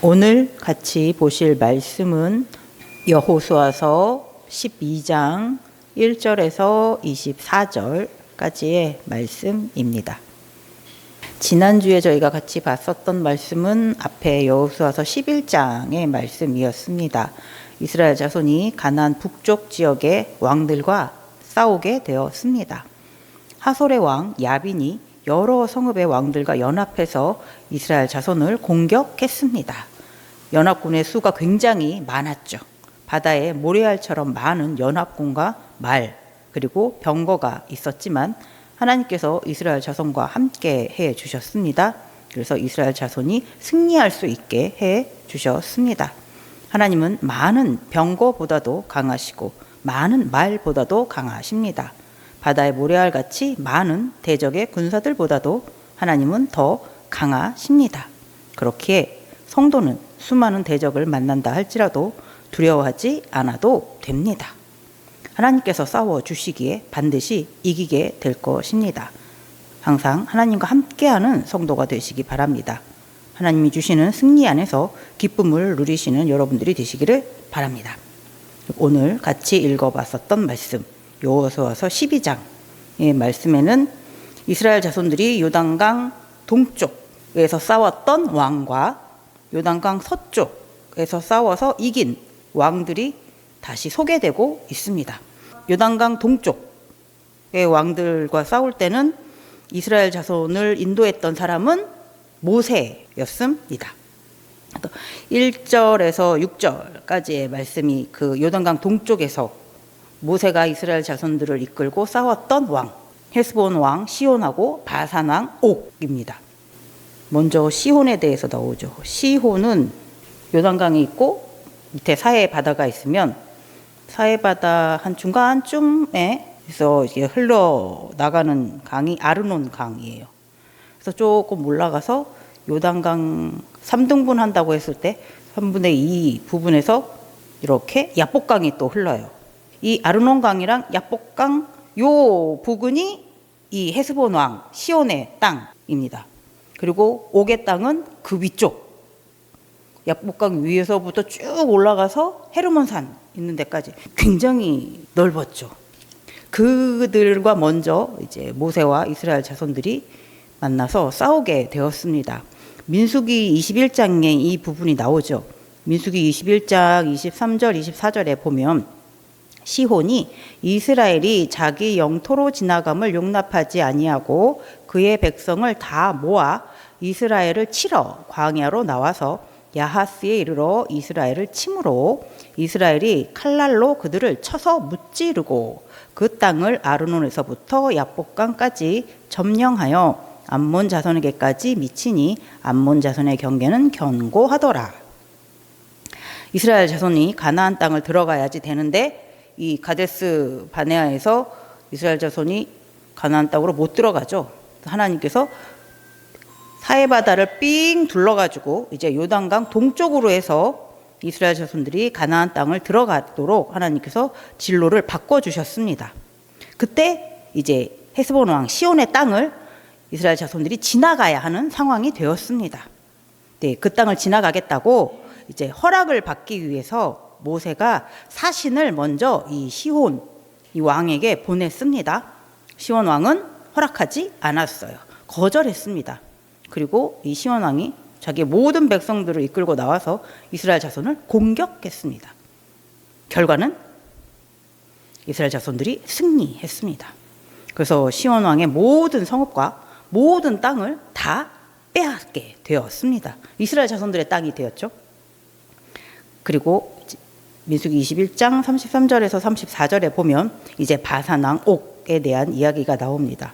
오늘 같이 보실 말씀은 여호수아서 12장 1절에서 24절까지의 말씀입니다. 지난주에 저희가 같이 봤었던 말씀은 앞에 여호수아서 11장의 말씀이었습니다. 이스라엘 자손이 가나안 북쪽 지역의 왕들과 싸우게 되었습니다. 하솔의 왕 야빈이 여러 성읍의 왕들과 연합해서 이스라엘 자손을 공격했습니다. 연합군의 수가 굉장히 많았죠. 바다에 모래알처럼 많은 연합군과 말 그리고 병거가 있었지만 하나님께서 이스라엘 자손과 함께 해 주셨습니다. 그래서 이스라엘 자손이 승리할 수 있게 해 주셨습니다. 하나님은 많은 병거보다도 강하시고 많은 말보다도 강하십니다. 바다의 모래알같이 많은 대적의 군사들보다도 하나님은 더 강하십니다. 그렇기에 성도는 수많은 대적을 만난다 할지라도 두려워하지 않아도 됩니다. 하나님께서 싸워주시기에 반드시 이기게 될 것입니다. 항상 하나님과 함께하는 성도가 되시기 바랍니다. 하나님이 주시는 승리 안에서 기쁨을 누리시는 여러분들이 되시기를 바랍니다. 오늘 같이 읽어봤었던 말씀 여호수아서 12장의 말씀에는 이스라엘 자손들이 요단강 동쪽에서 싸웠던 왕과 요단강 서쪽에서 싸워서 이긴 왕들이 다시 소개되고 있습니다. 요단강 동쪽의 왕들과 싸울 때는 이스라엘 자손을 인도했던 사람은 모세였습니다. 1절에서 6절까지의 말씀이 그 요단강 동쪽에서 모세가 이스라엘 자손들을 이끌고 싸웠던 왕, 헤스본 왕 시혼하고 바산 왕 옥입니다. 먼저 시혼에 대해서 나오죠. 시혼은 요단강이 있고 밑에 사해 바다가 있으면 사해 바다 한 중간쯤에서 흘러나가는 강이 아르논 강이에요. 그래서 조금 올라가서 요단강 3등분 한다고 했을 때 3분의 2 부분에서 이렇게 야복강이 또 흘러요. 이 아르논강이랑 야복강 요 부근이 이 헤스본 왕 시온의 땅입니다. 그리고 옥의 땅은 그 위쪽 야복강 위에서부터 쭉 올라가서 헤르몬산 있는 데까지 굉장히 넓었죠. 그들과 먼저 이제 모세와 이스라엘 자손들이 만나서 싸우게 되었습니다. 민수기 21장에 이 부분이 나오죠. 민수기 21장 23절 24절에 보면 시혼이 이스라엘이 자기 영토로 지나감을 용납하지 아니하고 그의 백성을 다 모아 이스라엘을 치러 광야로 나와서 야하스에 이르러 이스라엘을 치므로 이스라엘이 칼날로 그들을 쳐서 무찌르고 그 땅을 아르논에서부터 야복강까지 점령하여 암몬 자손에게까지 미치니 암몬 자손의 경계는 견고하더라. 이스라엘 자손이 가나안 땅을 들어가야지 되는데 이 가데스 바네아에서 이스라엘 자손이 가나안 땅으로 못 들어가죠. 하나님께서 사해바다를 삥 둘러가지고 이제 요단강 동쪽으로 해서 이스라엘 자손들이 가나안 땅을 들어가도록 하나님께서 진로를 바꿔주셨습니다. 그때 이제 헤스본 왕 시온의 땅을 이스라엘 자손들이 지나가야 하는 상황이 되었습니다. 네, 그 땅을 지나가겠다고 이제 허락을 받기 위해서 모세가 사신을 먼저 이 시혼 이 왕에게 보냈습니다. 시혼 왕은 허락하지 않았어요. 거절했습니다. 그리고 이 시혼 왕이 자기 모든 백성들을 이끌고 나와서 이스라엘 자손을 공격했습니다. 결과는 이스라엘 자손들이 승리했습니다. 그래서 시혼 왕의 모든 성읍과 모든 땅을 다 빼앗게 되었습니다. 이스라엘 자손들의 땅이 되었죠. 그리고 민수기 21장 33절에서 34절에 보면 이제 바산 왕 옥에 대한 이야기가 나옵니다.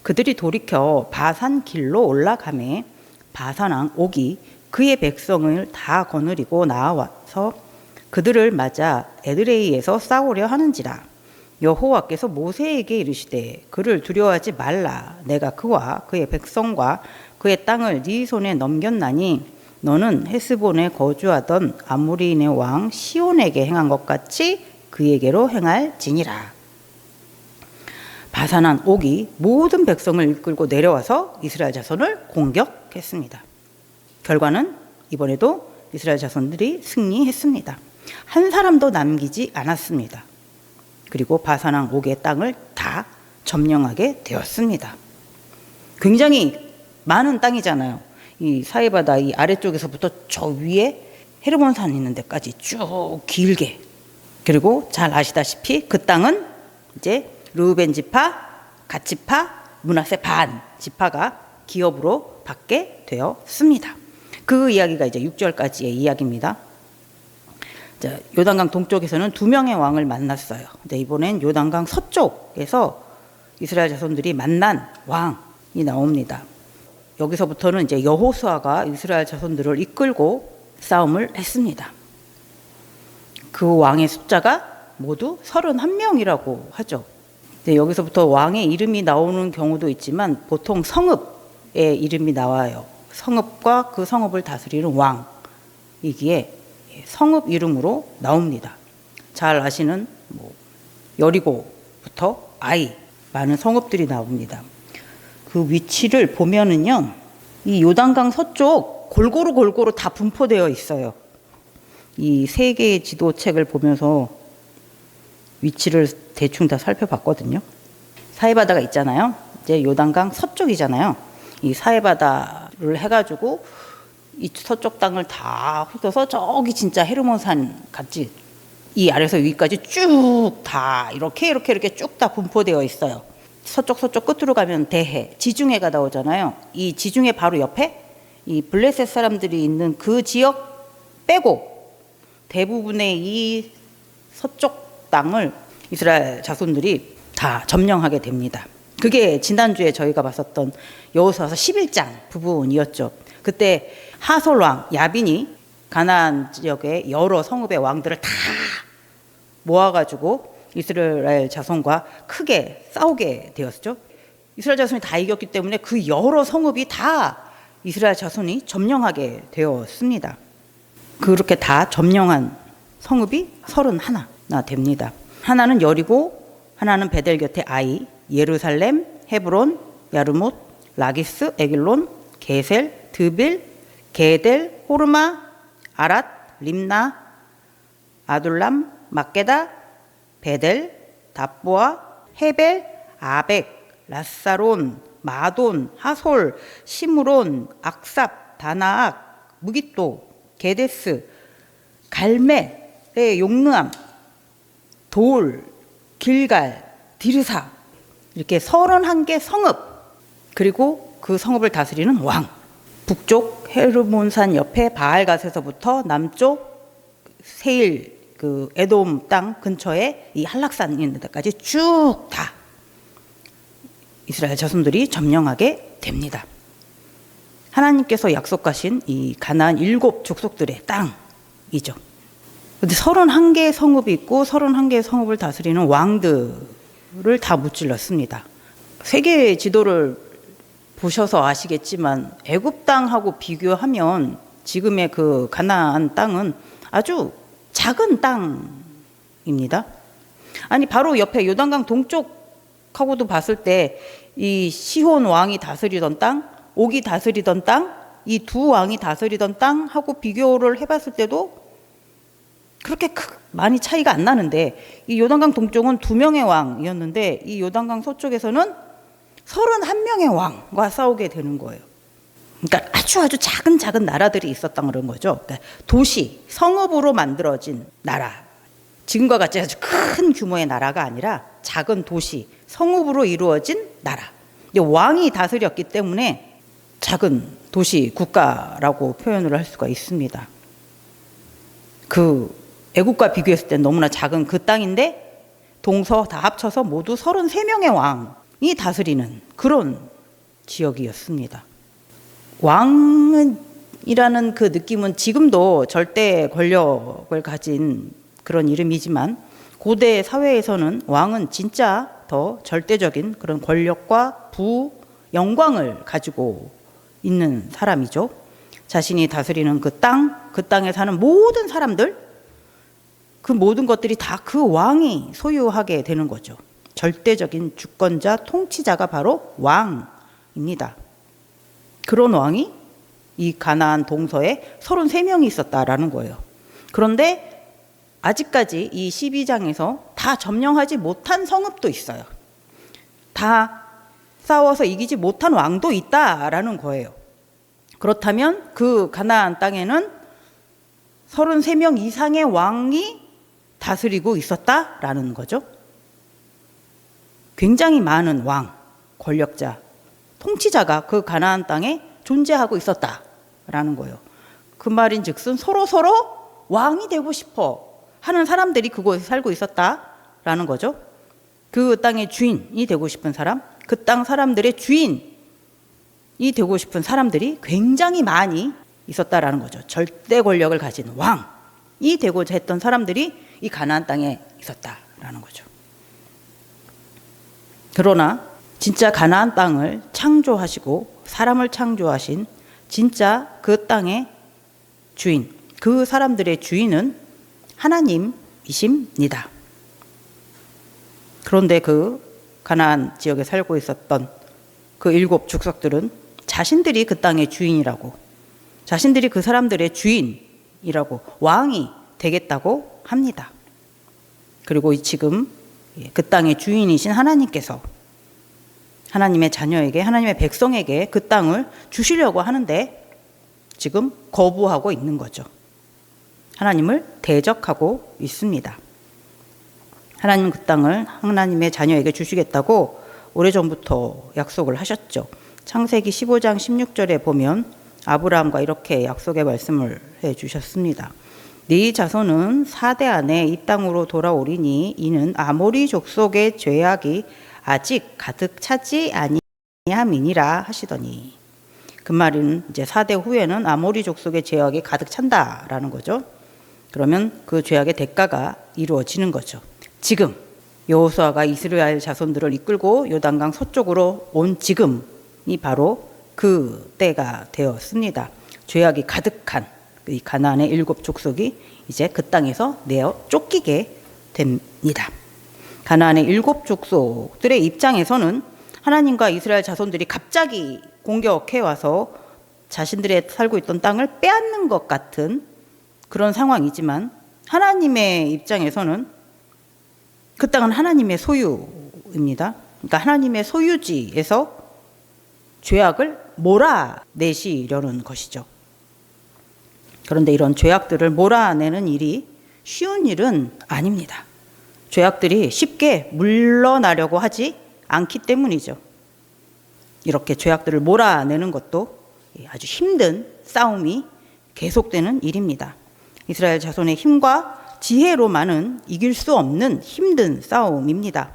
그들이 돌이켜 바산 길로 올라가매 바산 왕 옥이 그의 백성을 다 거느리고 나와서 그들을 맞아 에드레이에서 싸우려 하는지라. 여호와께서 모세에게 이르시되 그를 두려워하지 말라. 내가 그와 그의 백성과 그의 땅을 네 손에 넘겼나니 너는 헤스본에 거주하던 아모리인의 왕 시온에게 행한 것 같이 그에게로 행할지니라. 바산한 옥이 모든 백성을 이끌고 내려와서 이스라엘 자손을 공격했습니다. 결과는 이번에도 이스라엘 자손들이 승리했습니다. 한 사람도 남기지 않았습니다. 그리고 바산왕 옥의 땅을 다 점령하게 되었습니다. 굉장히 많은 땅이잖아요. 이 사해바다 이 아래쪽에서부터 저 위에 헤르몬산 있는 데까지 쭉 길게. 그리고 잘 아시다시피 그 땅은 이제 르우벤 지파, 갓 지파, 므낫세 반 지파가 기업으로 받게 되었습니다. 그 이야기가 이제 6절까지의 이야기입니다. 자, 요단강 동쪽에서는 2명의 왕을 만났어요. 근데 이번엔 요단강 서쪽에서 이스라엘 자손들이 만난 왕이 나옵니다. 여기서부터는 이제 여호수아가 이스라엘 자손들을 이끌고 싸움을 했습니다. 그 왕의 숫자가 모두 31명이라고 하죠. 근데 여기서부터 왕의 이름이 나오는 경우도 있지만 보통 성읍의 이름이 나와요. 성읍과 그 성읍을 다스리는 왕이기에 성읍 이름으로 나옵니다. 잘 아시는 여리고부터 아이 많은 성읍들이 나옵니다. 그 위치를 보면은요, 이 요단강 서쪽 골고루 다 분포되어 있어요. 이 세 개의 지도책을 보면서 위치를 대충 다 살펴봤거든요. 사해바다가 있잖아요. 이제 요단강 서쪽이잖아요. 이 사해바다를 해가지고 이 서쪽 땅을 다 훑어서 저기 진짜 헤르몬산 같이 이 아래서 위까지 쭉 다 이렇게 쭉 다 분포되어 있어요. 서쪽 끝으로 가면 대해, 지중해가 나오잖아요. 이 지중해 바로 옆에 이 블레셋 사람들이 있는 그 지역 빼고 대부분의 이 서쪽 땅을 이스라엘 자손들이 다 점령하게 됩니다. 그게 지난주에 저희가 봤었던 여호수아서 11장 부분이었죠. 그때 하솔 왕 야빈이 가나안 지역의 여러 성읍의 왕들을 다 모아가지고 이스라엘 자손과 크게 싸우게 되었죠. 이스라엘 자손이 다 이겼기 때문에 그 여러 성읍이 다 이스라엘 자손이 점령하게 되었습니다. 그렇게 다 점령한 성읍이 31나 됩니다. 하나는 여리고, 하나는 베델 곁에 아이, 예루살렘, 헤브론, 야르못, 라기스, 에길론, 게셀, 드빌, 게델, 호르마, 아랏, 림나, 아둘람, 막게다, 베델, 답보아, 헤벨, 아벡, 라사론, 마돈, 하솔, 시므론, 악삽, 다나악, 무깃도, 게데스, 갈멜의 용르암, 돌, 길갈, 디르사, 이렇게 31개 성읍, 그리고 그 성읍을 다스리는 왕. 북쪽 헤르몬산 옆에 바알갓에서부터 남쪽 세일 그 에돔 땅 근처에 이 한락산 있는 데까지 쭉 다 이스라엘 자손들이 점령하게 됩니다. 하나님께서 약속하신 이 가나안 7 족속들의 땅이죠. 근데 31개의 성읍이 있고 31개의 성읍을 다스리는 왕들을 다 무찔렀습니다. 세계의 지도를 보셔서 아시겠지만 애굽 땅하고 비교하면 지금의 그 가나안 땅은 아주 작은 땅입니다. 아니 바로 옆에 요단강 동쪽하고도 봤을 때 이 시혼 왕이 다스리던 땅, 옥이 다스리던 땅, 이 두 왕이 다스리던 땅하고 비교를 해봤을 때도 그렇게 많이 차이가 안 나는데 이 요단강 동쪽은 2명의 왕이었는데 이 요단강 서쪽에서는 31명의 왕과 싸우게 되는 거예요. 그러니까 아주 작은 나라들이 있었던 그런 거죠. 그러니까 도시, 성읍으로 만들어진 나라. 지금과 같이 아주 큰 규모의 나라가 아니라 작은 도시, 성읍으로 이루어진 나라. 왕이 다스렸기 때문에 작은 도시, 국가라고 표현을 할 수가 있습니다. 그 애국과 비교했을 때 너무나 작은 그 땅인데 동서 다 합쳐서 모두 33명의 왕이 다스리는 그런 지역이었습니다. 왕이라는 그 느낌은 지금도 절대 권력을 가진 그런 이름이지만 고대 사회에서는 왕은 진짜 더 절대적인 그런 권력과 부, 영광을 가지고 있는 사람이죠. 자신이 다스리는 그 땅에 사는 모든 사람들, 그 모든 것들이 다 그 왕이 소유하게 되는 거죠. 절대적인 주권자, 통치자가 바로 왕입니다. 그런 왕이 이 가나안 동서에 33명이 있었다라는 거예요. 그런데 아직까지 이 12장에서 다 점령하지 못한 성읍도 있어요. 다 싸워서 이기지 못한 왕도 있다라는 거예요. 그렇다면 그 가나안 땅에는 33명 이상의 왕이 다스리고 있었다라는 거죠. 굉장히 많은 왕, 권력자, 통치자가 그 가나안 땅에 존재하고 있었다라는 거예요. 그 말인즉슨 서로 왕이 되고 싶어 하는 사람들이 그곳에 살고 있었다라는 거죠. 그 땅의 주인이 되고 싶은 사람, 그 땅 사람들의 주인이 되고 싶은 사람들이 굉장히 많이 있었다라는 거죠. 절대 권력을 가진 왕이 되고자 했던 사람들이 이 가나안 땅에 있었다라는 거죠. 그러나 진짜 가나안 땅을 창조하시고 사람을 창조하신 진짜 그 땅의 주인, 그 사람들의 주인은 하나님이십니다. 그런데 그 가나안 지역에 살고 있었던 그 7 족속들은 자신들이 그 땅의 주인이라고, 자신들이 그 사람들의 주인이라고, 왕이 되겠다고 합니다. 그리고 지금 그 땅의 주인이신 하나님께서 하나님의 자녀에게, 하나님의 백성에게 그 땅을 주시려고 하는데 지금 거부하고 있는 거죠. 하나님을 대적하고 있습니다. 하나님은 그 땅을 하나님의 자녀에게 주시겠다고 오래전부터 약속을 하셨죠. 창세기 15장 16절에 보면 아브라함과 이렇게 약속의 말씀을 해주셨습니다. 네 자손은 4대 안에 이 땅으로 돌아오리니 이는 아모리 족속의 죄악이 아직 가득 차지 아니함이니라 하시더니, 그 말은 이제 4대 후에는 아모리 족속의 죄악이 가득 찬다라는 거죠. 그러면 그 죄악의 대가가 이루어지는 거죠. 지금 여호수아가 이스라엘 자손들을 이끌고 요단강 서쪽으로 온 지금이 바로 그 때가 되었습니다. 죄악이 가득한 이 가나안의 7 족속이 이제 그 땅에서 내어 쫓기게 됩니다. 가나안의 7 족속들의 입장에서는 하나님과 이스라엘 자손들이 갑자기 공격해 와서 자신들의 살고 있던 땅을 빼앗는 것 같은 그런 상황이지만, 하나님의 입장에서는 그 땅은 하나님의 소유입니다. 그러니까 하나님의 소유지에서 죄악을 몰아내시려는 것이죠. 그런데 이런 죄악들을 몰아내는 일이 쉬운 일은 아닙니다. 죄악들이 쉽게 물러나려고 하지 않기 때문이죠. 이렇게 죄악들을 몰아내는 것도 아주 힘든 싸움이 계속되는 일입니다. 이스라엘 자손의 힘과 지혜로만은 이길 수 없는 힘든 싸움입니다.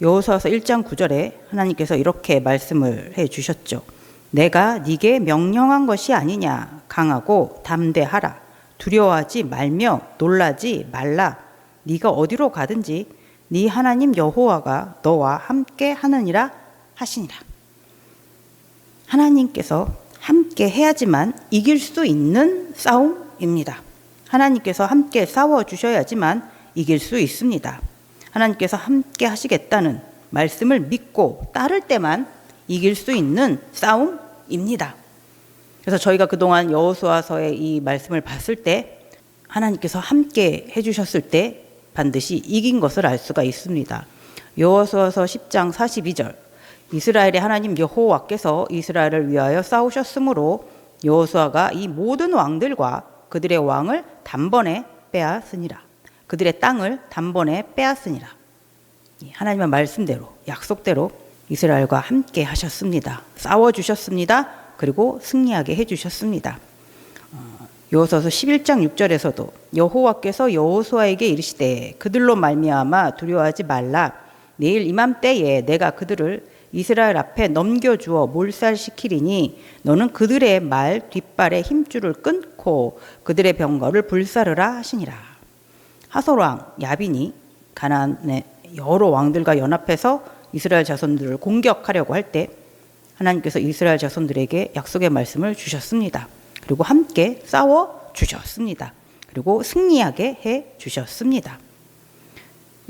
여호수아서 1장 9절에 하나님께서 이렇게 말씀을 해 주셨죠. 내가 네게 명령한 것이 아니냐. 강하고 담대하라. 두려워하지 말며 놀라지 말라. 네가 어디로 가든지 네 하나님 여호와가 너와 함께 하느니라 하시니라. 하나님께서 함께 해야지만 이길 수 있는 싸움입니다. 하나님께서 함께 싸워주셔야지만 이길 수 있습니다. 하나님께서 함께 하시겠다는 말씀을 믿고 따를 때만 이길 수 있는 싸움입니다. 그래서 저희가 그동안 여호수아서의 이 말씀을 봤을 때 하나님께서 함께 해주셨을 때 반드시 이긴 것을 알 수가 있습니다. 여호수아서 10장 42절, 이스라엘의 하나님 여호와께서 이스라엘을 위하여 싸우셨으므로 여호수아가 이 모든 왕들과 그들의 왕을 단번에 빼앗으니라. 그들의 땅을 단번에 빼앗으니라. 하나님의 말씀대로, 약속대로 이스라엘과 함께 하셨습니다. 싸워주셨습니다. 그리고 승리하게 해주셨습니다. 여호수아서 11장 6절에서도 여호와께서 여호수아에게 이르시되 그들로 말미암아 두려워하지 말라. 내일 이맘때에 내가 그들을 이스라엘 앞에 넘겨주어 몰살시키리니 너는 그들의 말 뒷발에 힘줄을 끊고 그들의 병거를 불사르라 하시니라. 하솔왕 야빈이 가나안의 여러 왕들과 연합해서 이스라엘 자손들을 공격하려고 할 때 하나님께서 이스라엘 자손들에게 약속의 말씀을 주셨습니다. 그리고 함께 싸워 주셨습니다. 그리고 승리하게 해 주셨습니다.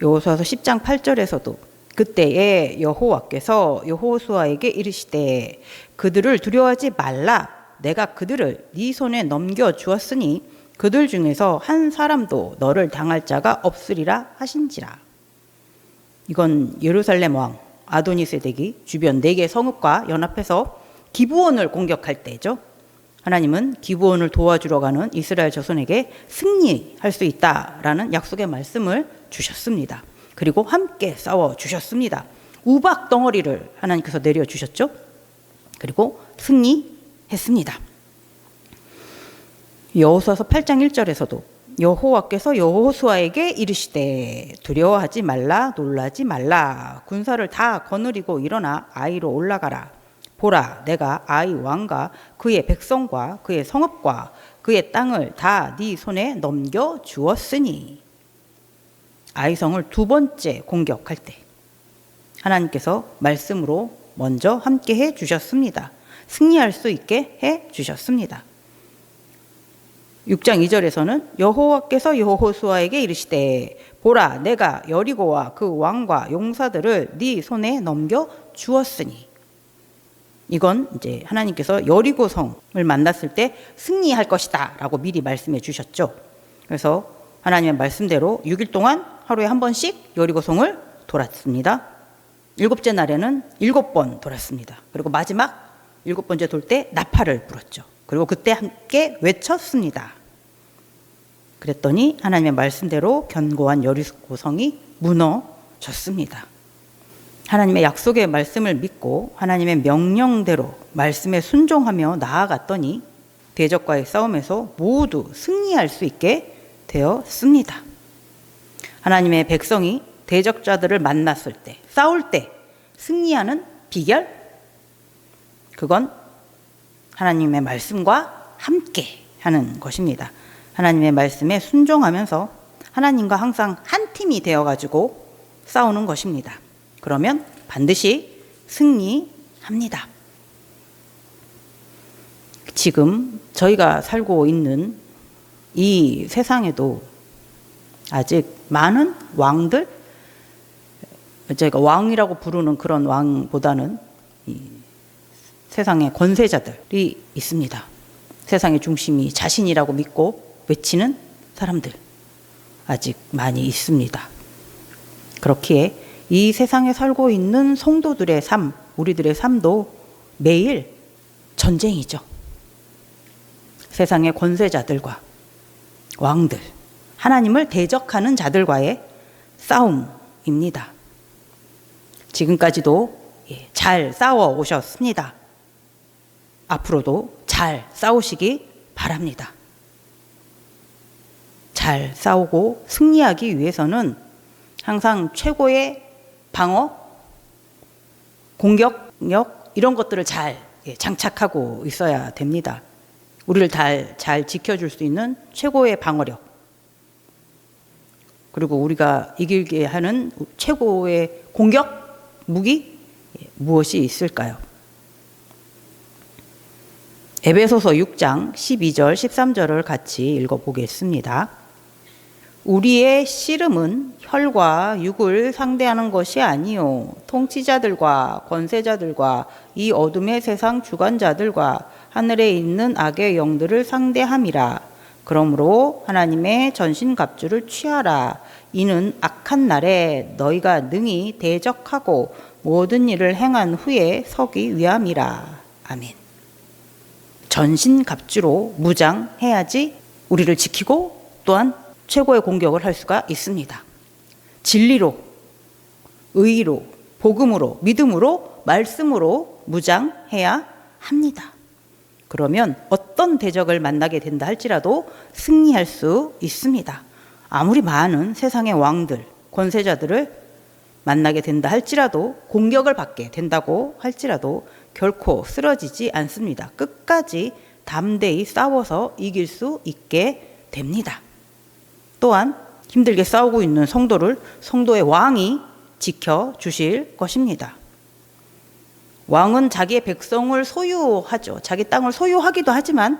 여호수아서 10장 8절에서도 그때에 여호와께서 여호수아에게 이르시되 그들을 두려워하지 말라. 내가 그들을 네 손에 넘겨 주었으니 그들 중에서 한 사람도 너를 당할 자가 없으리라 하신지라. 이건 예루살렘 왕 아도니세덱이 주변 4개 성읍과 연합해서 기브온을 공격할 때죠. 하나님은 기브온을 도와주러 가는 이스라엘 자손에게 승리할 수 있다라는 약속의 말씀을 주셨습니다. 그리고 함께 싸워 주셨습니다. 우박 덩어리를 하나님께서 내려주셨죠. 그리고 승리했습니다. 여호수아서 8장 1절에서도 여호와께서 여호수아에게 이르시되 두려워하지 말라 놀라지 말라 군사를 다 거느리고 일어나 아이로 올라가라. 보라 내가 아이 왕과 그의 백성과 그의 성읍과 그의 땅을 다 네 손에 넘겨 주었으니. 아이성을 2번째 공격할 때 하나님께서 말씀으로 먼저 함께 해 주셨습니다. 승리할 수 있게 해 주셨습니다. 6장 2절에서는 여호와께서 여호수아에게 이르시되 보라 내가 여리고와 그 왕과 용사들을 네 손에 넘겨 주었으니. 이건 이제 하나님께서 여리고 성을 만났을 때 승리할 것이다 라고 미리 말씀해 주셨죠. 그래서 하나님의 말씀대로 6일 동안 하루에 한 번씩 여리고 성을 돌았습니다. 7째 날에는 7번 돌았습니다. 그리고 마지막 7번째 돌 때 나팔을 불었죠. 그리고 그때 함께 외쳤습니다. 그랬더니 하나님의 말씀대로 견고한 여리고 성이 무너졌습니다. 하나님의 약속의 말씀을 믿고 하나님의 명령대로 말씀에 순종하며 나아갔더니 대적과의 싸움에서 모두 승리할 수 있게 되었습니다. 하나님의 백성이 대적자들을 만났을 때, 싸울 때 승리하는 비결? 그건 하나님의 말씀과 함께 하는 것입니다. 하나님의 말씀에 순종하면서 하나님과 항상 한 팀이 되어가지고 싸우는 것입니다. 그러면 반드시 승리합니다. 지금 저희가 살고 있는 이 세상에도 아직 많은 왕들, 저희가 왕이라고 부르는 그런 왕보다는 이 세상의 권세자들이 있습니다. 세상의 중심이 자신이라고 믿고 외치는 사람들 아직 많이 있습니다. 그렇기에 이 세상에 살고 있는 성도들의 삶, 우리들의 삶도 매일 전쟁이죠. 세상의 권세자들과 왕들, 하나님을 대적하는 자들과의 싸움입니다. 지금까지도 잘 싸워 오셨습니다. 앞으로도 잘 싸우시기 바랍니다. 잘 싸우고 승리하기 위해서는 항상 최고의 방어, 공격력 이런 것들을 잘 장착하고 있어야 됩니다. 우리를 잘 지켜줄 수 있는 최고의 방어력, 그리고 우리가 이기게 하는 최고의 공격 무기 무엇이 있을까요? 에베소서 6장 12절 13절을 같이 읽어보겠습니다. 우리의 씨름은 혈과 육을 상대하는 것이 아니요 통치자들과 권세자들과 이 어둠의 세상 주관자들과 하늘에 있는 악의 영들을 상대함이라. 그러므로 하나님의 전신갑주를 취하라. 이는 악한 날에 너희가 능히 대적하고 모든 일을 행한 후에 서기 위함이라. 아멘. 전신갑주로 무장해야지 우리를 지키고 또한 최고의 공격을 할 수가 있습니다. 진리로, 의로, 복음으로, 믿음으로, 말씀으로 무장해야 합니다. 그러면 어떤 대적을 만나게 된다 할지라도 승리할 수 있습니다. 아무리 많은 세상의 왕들, 권세자들을 만나게 된다 할지라도, 공격을 받게 된다고 할지라도 결코 쓰러지지 않습니다. 끝까지 담대히 싸워서 이길 수 있게 됩니다. 또한 힘들게 싸우고 있는 성도의 왕이 지켜주실 것입니다. 왕은 자기의 백성을 소유하죠. 자기 땅을 소유하기도 하지만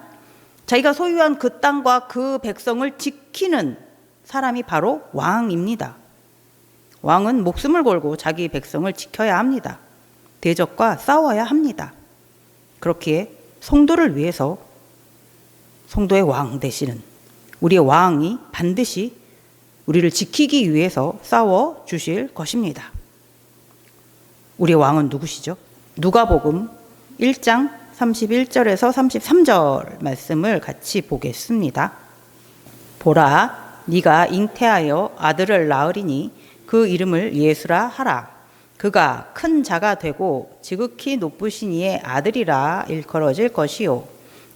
자기가 소유한 그 땅과 그 백성을 지키는 사람이 바로 왕입니다. 왕은 목숨을 걸고 자기 백성을 지켜야 합니다. 대적과 싸워야 합니다. 그렇기에 성도를 위해서 성도의 왕 되시는 우리의 왕이 반드시 우리를 지키기 위해서 싸워 주실 것입니다. 우리의 왕은 누구시죠? 누가복음 1장 31절에서 33절 말씀을 같이 보겠습니다. 보라, 네가 잉태하여 아들을 낳으리니 그 이름을 예수라 하라. 그가 큰 자가 되고 지극히 높으신 이의 아들이라 일컬어질 것이요.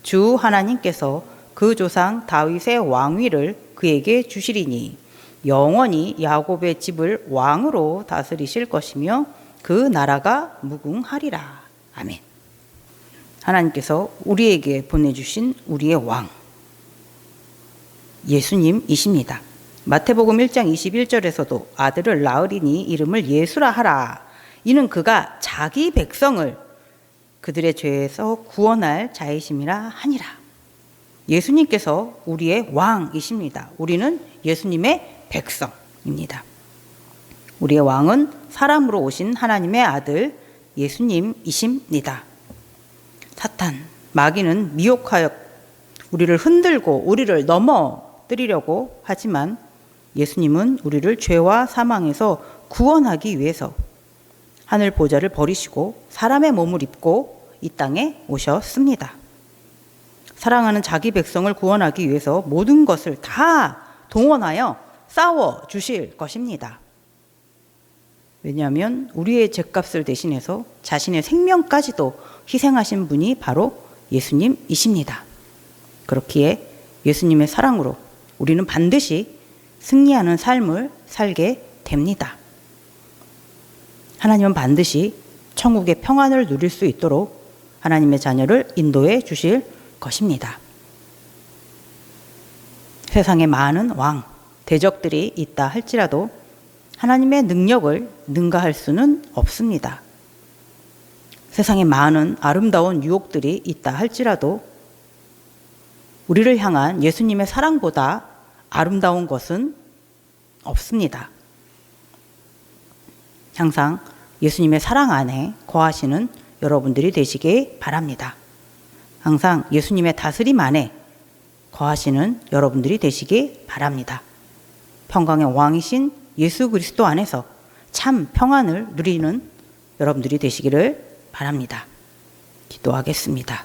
주 하나님께서 그 조상 다윗의 왕위를 그에게 주시리니 영원히 야곱의 집을 왕으로 다스리실 것이며 그 나라가 무궁하리라. 아멘. 하나님께서 우리에게 보내주신 우리의 왕, 예수님이십니다. 마태복음 1장 21절에서도 아들을 낳으리니 이름을 예수라 하라. 이는 그가 자기 백성을 그들의 죄에서 구원할 자이심이라 하니라. 예수님께서 우리의 왕이십니다. 우리는 예수님의 백성입니다. 우리의 왕은 사람으로 오신 하나님의 아들 예수님이십니다. 사탄, 마귀는 미혹하여 우리를 흔들고 우리를 넘어뜨리려고 하지만 예수님은 우리를 죄와 사망에서 구원하기 위해서 하늘 보좌를 버리시고 사람의 몸을 입고 이 땅에 오셨습니다. 사랑하는 자기 백성을 구원하기 위해서 모든 것을 다 동원하여 싸워 주실 것입니다. 왜냐하면 우리의 죄값을 대신해서 자신의 생명까지도 희생하신 분이 바로 예수님이십니다. 그렇기에 예수님의 사랑으로 우리는 반드시 승리하는 삶을 살게 됩니다. 하나님은 반드시 천국의 평안을 누릴 수 있도록 하나님의 자녀를 인도해 주실 것입니다. 세상에 많은 왕, 대적들이 있다 할지라도 하나님의 능력을 능가할 수는 없습니다. 세상에 많은 아름다운 유혹들이 있다 할지라도 우리를 향한 예수님의 사랑보다 아름다운 것은 없습니다. 항상 예수님의 사랑 안에 거하시는 여러분들이 되시기 바랍니다. 항상 예수님의 다스림 안에 거하시는 여러분들이 되시기 바랍니다. 평강의 왕이신 예수 그리스도 안에서 참 평안을 누리는 여러분들이 되시기를 바랍니다. 기도하겠습니다.